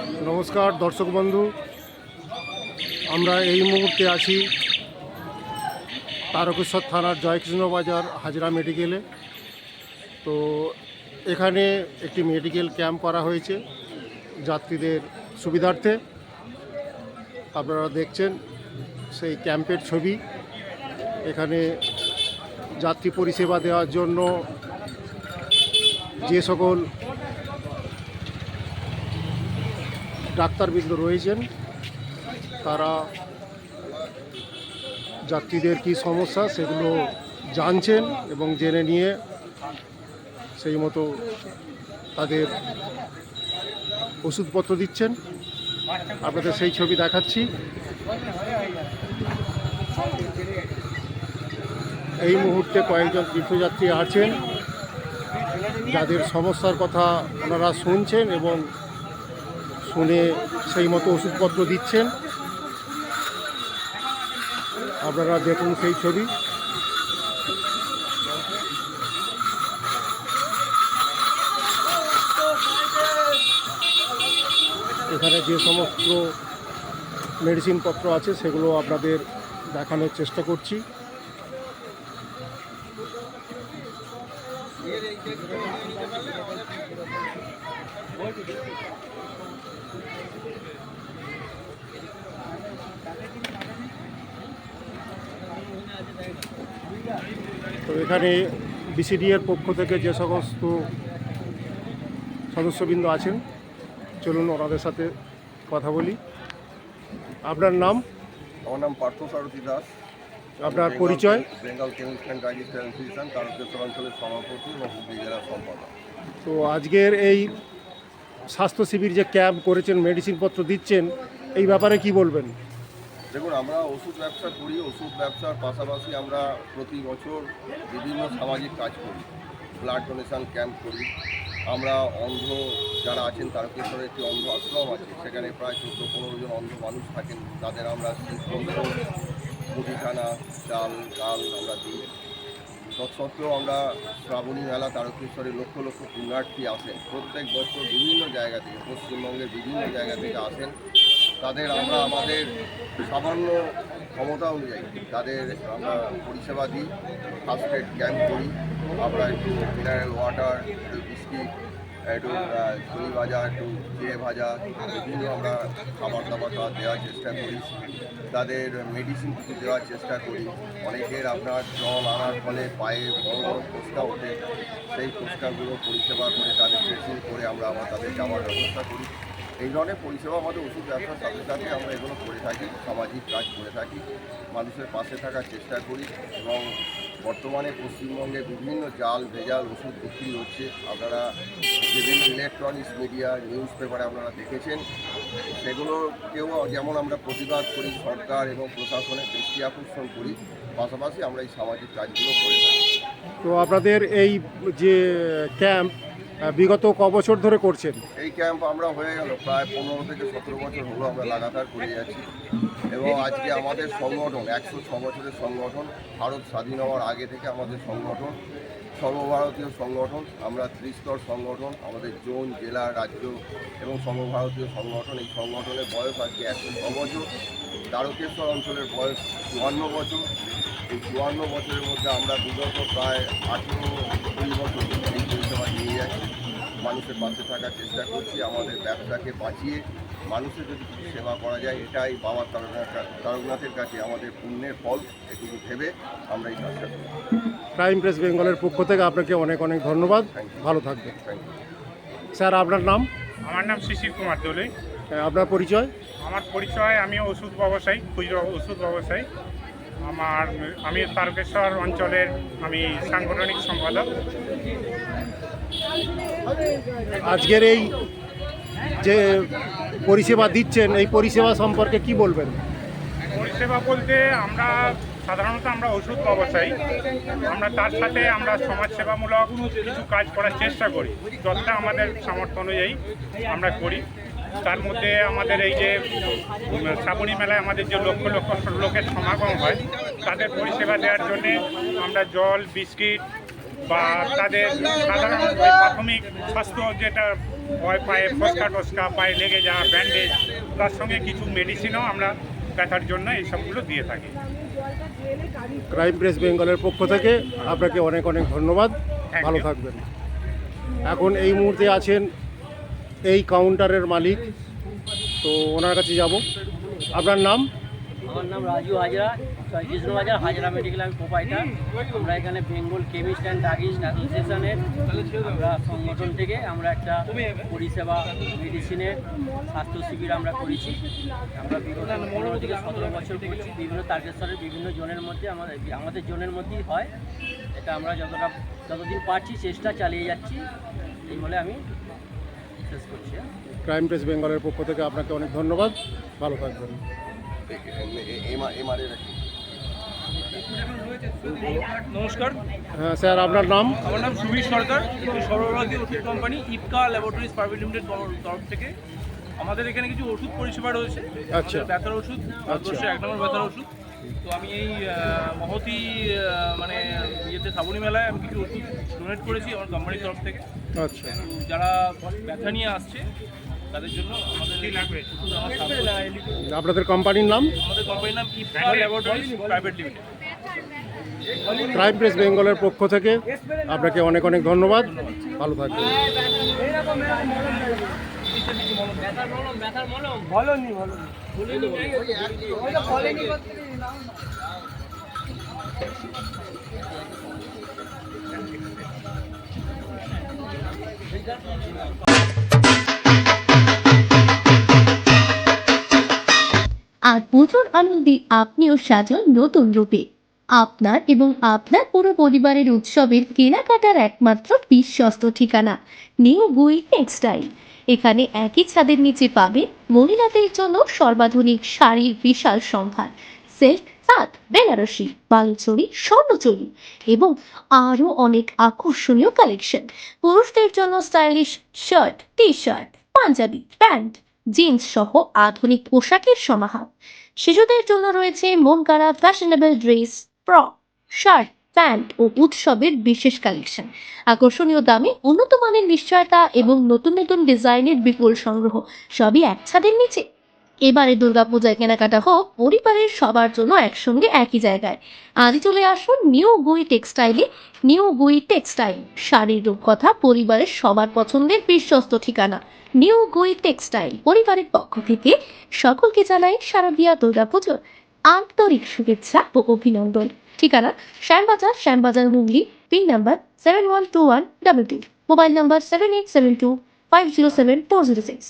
নমস্কার দর্শক বন্ধু, আমরা এই মুহূর্তে আছি তারকেশ্বর থানার জয়কৃষ্ণ বাজার হাজরা মেডিকেলে। তো এখানে একটি মেডিকেল ক্যাম্প করা হয়েছে যাত্রীদের সুবিধার্থে। আপনারা দেখছেন সেই ক্যাম্পের ছবি। এখানে যাত্রী পরিষেবা দেওয়ার জন্য যে সকল ডাক্তারবৃন্দ রয়েছেন তারা যাত্রীদের কী সমস্যা সেগুলো জানছেন এবং জেনে নিয়ে সেই মতো তাদের ওষুধপত্র দিচ্ছেন। আপনাদের সেই ছবি দেখাচ্ছি। এই মুহূর্তে কয়েকজন তীর্থযাত্রী আছেন যাদের সমস্যার কথা ওনারা শুনছেন এবং শুনে সেই মতো ওষুধপত্র দিচ্ছেন। আপনারা দেখুন সেই ছবি। এখানে যে সমস্ত মেডিসিনপত্র আছে সেগুলো আপনাদের দেখানোর চেষ্টা করছি। তো এখানে বিসিডিএর পক্ষ থেকে যে সমস্ত সদস্যবৃন্দ আছেন, চলুন ওনাদের সাথে কথা বলি। আপনার নাম? আমার নাম পার্থসারথী দাস। আপনার পরিচয়? Bengal chemist and digest association Tarakeswar অঞ্চলের সভাপতি এবং হুগলি জেলার সম্পাদক। তো আজকের এই স্বাস্থ্য শিবির যে ক্যাম্প করেছেন, মেডিসিনপত্র দিচ্ছেন, এই ব্যাপারে কি বলবেন? দেখুন, আমরা ওষুধ ব্যবসা করি। ওষুধ ব্যবসার পাশাপাশি আমরা প্রতি বছর বিভিন্ন সামাজিক কাজ করি। ব্লাড ডোনেশন ক্যাম্প করি। আমরা অন্ধ যারা আছেন, তারকেশ্বরে একটি অন্ধ আশ্রম আছে, সেখানে প্রায় 14-15 জন অন্ধ মানুষ থাকেন। তাদের আমরা শীতবস্ত্র, মুদিখানা, ডাল আমরা দিই। তৎসত্ত্বেও আমরা শ্রাবণী মেলা তারকেশ্বরে লক্ষ লক্ষ পুণ্যার্থী আসেন প্রত্যেক বছর বিভিন্ন জায়গা থেকে, পশ্চিমবঙ্গের বিভিন্ন জায়গা থেকে আসেন। তাদের আমরা আমাদের সামান্য ক্ষমতা অনুযায়ী তাদের আমরা পরিষেবা দিই। ফার্স্ট এড ক্যাম্প করি। আমরা একটু মিনারেল ওয়াটার, একটু বিস্কিট, একটু ঝুড়ি ভাজা, একটু জিরে ভাজা, বিভিন্ন আমরা খাবার দাবার দেওয়ার চেষ্টা করি। তাদের মেডিসিন কিছু দেওয়ার চেষ্টা করি। অনেকের আপনার জল আনার ফলে পায়ে বড় বড় ফোস্কা ওঠে, সেই ফোস্কাগুলো পরিষেবা করে তাদের ড্রেসিং করে আমরা আবার তাদের যাওয়ার ব্যবস্থা করি। এই ধরনের পরিষেবা আমাদের ওষুধ ব্যবসার সাথে সাথে আমরা এগুলো করে থাকি, সামাজিক কাজ করে থাকি, মানুষের পাশে থাকার চেষ্টা করি। এবং বর্তমানে পশ্চিমবঙ্গে বিভিন্ন জাল ভেজাল ওষুধ বিক্রি হচ্ছে। আপনারা বিভিন্ন ইলেকট্রনিক্স মিডিয়া, নিউজ পেপারে আপনারা দেখেছেন। সেগুলোকেও যেমন আমরা প্রতিবাদ করি, সরকার এবং প্রশাসনের দৃষ্টি আকর্ষণ করি, পাশাপাশি আমরা এই সামাজিক কাজগুলো করে থাকি। তো আপনাদের এই যে ক্যাম্প বিগত ক বছর ধরে করছেন? এই ক্যাম্প আমরা হয়ে গেল প্রায় 15 থেকে 17 বছর হলো আমরা লাগাতার করে যাচ্ছি। এবং আজকে আমাদের সংগঠন 106 বছরের সংগঠন। ভারত স্বাধীন হওয়ার আগে থেকে আমাদের সংগঠন সর্বভারতীয় সংগঠন। আমরা ত্রিস্তর সংগঠন, আমাদের জোন, জেলা, রাজ্য এবং সর্বভারতীয় সংগঠন। এই সংগঠনের বয়স আজকে 106 বছর। তারকেশ্বর অঞ্চলের বয়স 54 বছর। এই 54 বছরের মধ্যে আমরা বিগত প্রায় 18-20 বছর এই পরিষেবা নিয়ে যাচ্ছি। মানুষের পাশে থাকার চেষ্টা করছি। আমাদের ব্যবসাকে বাঁচিয়ে মানুষের যদি কিছু সেবা করা যায়, এটাই বাবা তারকনাথের কাছে আমাদের পুণ্যের ফল, এটুকু ভেবে আমরা এই কাজটা করি। প্রাইম প্রেস বেঙ্গলের পক্ষ থেকে আপনাকে অনেক অনেক ধন্যবাদ। ভালো থাকবেন। থ্যাংক ইউ স্যার, আপনার নাম? আমার নাম শিশির কুমার দোলে। আপনার পরিচয়? আমার পরিচয়, আমি ওষুধ ব্যবসায়ী, খুচরো ওষুধ ব্যবসায়ী। আমি তারকেশ্বর অঞ্চলের সাংগঠনিক সম্পাদক। আজকের এই যে পরিষেবা দিচ্ছেন, এই পরিষেবা সম্পর্কে কি বলবেন? পরিষেবা বলতে সাধারণত আমরা ওষুধ ব্যবসায়ী। আমরা তার সাথে আমরা সমাজসেবামূলক কিছু কাজ করার চেষ্টা করি, যতটা আমাদের সামর্থ্য অনুযায়ী আমরা করি। তার মধ্যে আমাদের এই যে শ্রাবণী মেলায় আমাদের যে লক্ষ লক্ষ লোকের সমাগম হয়, তাদের পরিষেবা দেওয়ার জন্যে আমরা জল, বিস্কিট, বা তাদের সাধারণ ওই প্রাথমিক স্বাস্থ্য যেটা হয়, পায়ে ফসকা টসকা, পায়ে লেগে যাওয়া ব্যান্ডেজ, তার সঙ্গে কিছু মেডিসিনও আমরা ব্যথার জন্য এইসবগুলো দিয়ে থাকি। ক্রাইম প্রেস বেঙ্গলের পক্ষ থেকে আপনাকে অনেক অনেক ধন্যবাদ, Thank ভালো you. থাকবেন। এখন এই মুহূর্তে আছেন এই কাউন্টারের মালিক, তো ওনার কাছে যাব। আপনার নাম? আমার নাম Raju Hazra, Krishnabazar Hazra medical and proprietor. আমরা এখানে বেঙ্গল কেমিস্ট অ্যান্ড ড্রাগিস্ট অ্যাসোসিয়েশনের আমরা সংগঠন থেকে আমরা একটা পরিষেবা মেডিসিনের স্বাস্থ্য শিবির আমরা করেছি। আমরা বিগত 15 থেকে 17 বছর করছি। বিভিন্ন তারকেশ্বরের বিভিন্ন জোনের মধ্যে আমাদের জোনের মধ্যেই হয়। এটা আমরা যতদিন পারছি চেষ্টা চালিয়ে যাচ্ছি, এই বলে আমি শেষ করছি। ক্রাইম প্রেস বেঙ্গলের পক্ষ থেকে আপনাকে অনেক ধন্যবাদ, ভালো থাকবেন। এমআরএ রাখি। নমস্কার, হ্যাঁ স্যার, আপনার নাম? আমার নাম সুবীর সরকার। সর্বভারতীয় ওষুধ company Ipca laboratories private limited তরফ থেকে আমাদের এখানে কিছু ওষুধ পরিষেবা রয়েছে। আচ্ছা। আমাদের ব্যথার ওষুধ, ভারতবর্ষের 1 নম্বর ব্যথার ওষুধ। তো আমি এই মহতি মানে শ্রাবণী মেলায় আমি কিছু ওষুধ ডোনেট করেছি আমার কোম্পানির তরফ থেকে। আচ্ছা, যারা ব্যথা নিয়ে আসছে তাদের জন্য আমাদের লাগবে আপনাদের কোম্পানির নাম? আমাদের কোম্পানির নাম Ipca laboratories private limited. Crime press বেঙ্গলের পক্ষ থেকে আপনাকে অনেক অনেক ধন্যবাদ, ভালো থাকবেন। আর পুজোর আনন্দে আপনিও সাজান নতুন রূপে। আপনার এবং আপনার পুরো পরিবারের উৎসবের কেনাকাটার একমাত্র বিশ্বস্ত ঠিকানা নিউ গুই টেক্সটাইল। এখানে একই ছাদের নিচে পাবে মহিলাদের জন্য সর্বাধুনিক শাড়ির বিশাল সম্ভার, সিল্ক, তাঁত, বেনারসি, বালুচরি, স্বর্ণচরি এবং আরও অনেক আকর্ষণীয় কালেকশন। পুরুষদের জন্য stylish shirt, T shirt, panjabi, pant, jeans সহ আধুনিক পোশাকের সমাহার। শিশুদের জন্য রয়েছে মন কাড়া fashionable dress, frock, shirt, pant ও উৎসবের বিশেষ কালেকশন। আকর্ষণীয় দামে উন্নত মানের নিশ্চয়তা এবং নতুন নতুন ডিজাইনের বিপুল সংগ্রহ, সবই এক ছাদের নিচে। এবারে দুর্গাপূজায় কেনাকাটা হোক পরিবারের সবার জন্য একসঙ্গে একই জায়গায়। আজই চলে আসুন নিউ গুই টেক্সটাইলে। নিউ গুই টেক্সটাইল, শাড়ির রূপকথা, পরিবারের সবার পছন্দের বিশ্বস্ত ঠিকানা নিউ গুই টেক্সটাইল। পরিবারের পক্ষ থেকে সকলকে জানাই শারদীয়া দুর্গাপুজোর আন্তরিক শুভেচ্ছা ও অভিনন্দন। ঠিকানা Shyambazar Hooghly, pin number 712122, mobile number 7872507406।